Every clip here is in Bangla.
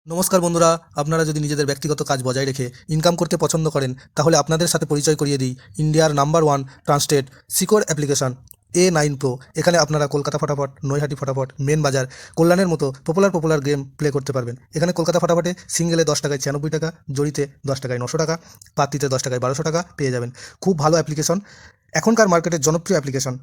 নমস্কার বন্ধুরা, আপনারা যদি নিজেদের ব্যক্তিগত কাজ বজায় রেখে ইনকাম করতে পছন্দ করেন, তাহলে আপনাদের সাথে পরিচয় করিয়ে দিই ইন্ডিয়ার number one trusted secure application A9 Pro। এখানে আপনারা কলকাতা ফটাফট, নৈহাটি ফটাফট, মেন বাজার, কল্যাণের মতো পপুলার গেম প্লে করতে পারবেন। এখানে কলকাতা ফটাফটে সিঙ্গেলে 10 টাকায় 96 টাকা, জড়িতে 10 টাকায় 900 টাকা, পাত্তিতে 10 টাকায় 1200 টাকা পেয়ে যাবেন। খুব ভালো অ্যাপ্লিকেশন, এখনকার মার্কেটের জনপ্রিয় অ্যাপ্লিকেশন।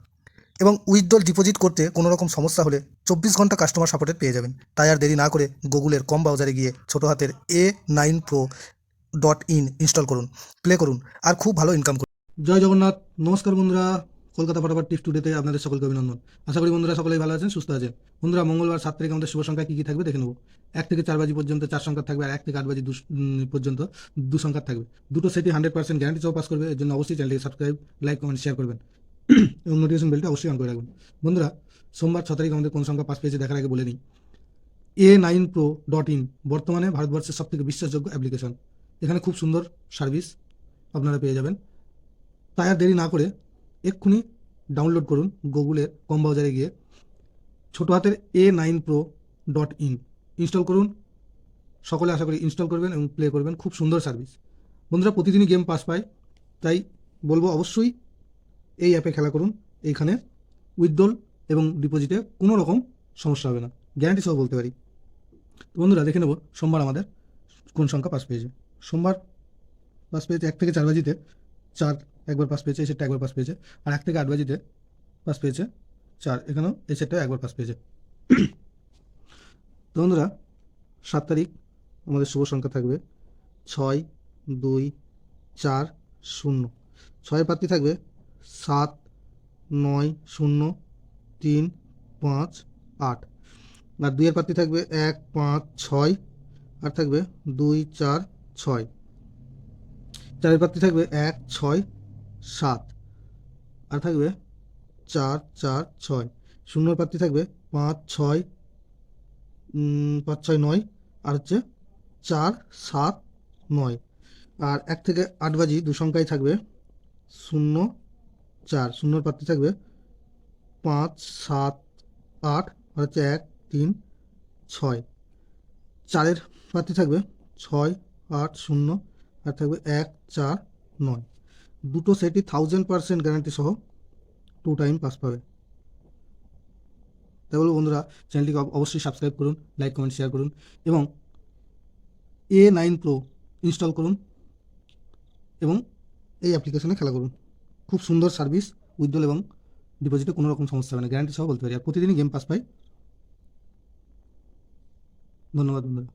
এবং উইথড্রল ডিপোজিট করতে কোনো রকম সমস্যা হলে 24 ঘন্টা কাস্টমার সাপোর্টেড পেয়ে যাবেন। তাই আর দেরি না করে গুগলের কম ব্রাউজারে গিয়ে ছোটো হাতের A9Pro.in ইনস্টল করুন, প্লে করুন, আর খুব ভালো ইনকাম করুন। জয় জগন্নাথ। নমস্কার বন্ধুরা, কলকাতা ফটাফট টিপস টুডেতে আপনাদের সকলকে অভিনন্দন। আশা করি বন্ধুরা সকলেই ভালো আছেন, সুস্থ আছেন। বন্ধুরা, মঙ্গলবার 7 তারিখ আমাদের শুভ সংখ্যা কী কী থাকবে দেখে নেব। 1 থেকে 4 বাজি পর্যন্ত 4 সংখ্যা থাকবে, আর 1 থেকে 8 বাজি পর্যন্ত 2 সংখ্যা থাকবে। দুটো সেটই 100% গ্যারান্টি সহ পাস করবে। এর জন্য অবশ্যই চ্যানেলটিকে সাবস্ক্রাইব, লাইক, কমেন্ট, শেয়ার করবেন এবং নোটিফিকেশন বেলটা অবশ্যই অন করে রাখবেন। বন্ধুরা, সোমবার 6 তারিখ আমাদের কোন সংখ্যা পাস পেয়েছে দেখার আগে বলে নিই, A9Pro.in বর্তমানে ভারতবর্ষের সবথেকে বিশ্বাসযোগ্য অ্যাপ্লিকেশন। এখানে খুব সুন্দর সার্ভিস আপনারা পেয়ে যাবেন। তাই আর দেরি না করে এক্ষুনি ডাউনলোড করুন গুগলের কম ব্রাউজারে গিয়ে ছোটো হাতের A9Pro.in ইনস্টল করুন। সকলে আশা করি ইনস্টল করবেন এবং প্লে করবেন। খুব সুন্দর সার্ভিস। বন্ধুরা, প্রতিদিনই গেম পাস পায়, তাই বলবো অবশ্যই এই অ্যাপে খেলা করুন। এইখানে উইথড্রল এবং ডিপোজিটে কোনো রকম সমস্যা হবে না, গ্যারান্টি সহ বলতে পারি। তো বন্ধুরা, দেখে নেব সোমবার আমাদের কোন সংখ্যা পাস পেয়েছে। সোমবার পাস পেয়েছে 1 থেকে 4 বাজিতে 4 একবার পাস পেয়েছে, এই সেটটা একবার পাস পেয়েছে। আর 1 থেকে 8 বাজিতে পাস পেয়েছে 4, এখানেও এই সেটটা একবার পাস পেয়েছে। তো বন্ধুরা, 7 তারিখ আমাদের শুভ সংখ্যা থাকবে 6, 2, 4, 0। 6 প্রার্থী থাকবে 7, 9, 0, 3, 5, 8। আর 2 প্রার্থী থাকবে 1, 5, 6, আর থাকবে 2, 4, 6। 4 প্রার্থী থাকবে 1, 6, 7, আর থাকবে 4, 4, 6। 0 প্রার্থী থাকবে 5, 6, 5, 6, 9, আর হচ্ছে 4, 7, 9। আর 1 থেকে 8 বাজি 2 সংখ্যায় থাকবে 0, 4। 0 প্রার্থী থাকবে 5, 7, 8, আর হচ্ছে 1, 3, 6। 4 প্রার্থী থাকবে 6, 8, 0, আর থাকবে 1, 4, 9। দুটো সেটই 1000% গ্যারান্টি সহ 2 টাইম পাস পাবে। তাই বলবো বন্ধুরা, চ্যানেলটিকে অবশ্যই সাবস্ক্রাইব করুন, লাইক, কমেন্ট, শেয়ার করুন এবং A9 Pro ইনস্টল করুন এবং এই অ্যাপ্লিকেশনে খেলা করুন। খুব সুন্দর সার্ভিস, উইথড্রল এবং ডিপোজিটে কোনো রকম সমস্যা হবে না, গ্যারান্টি সহ বলতে পারি। আর প্রতিদিনই গেম পাস পাই। ধন্যবাদ বন্ধুরা।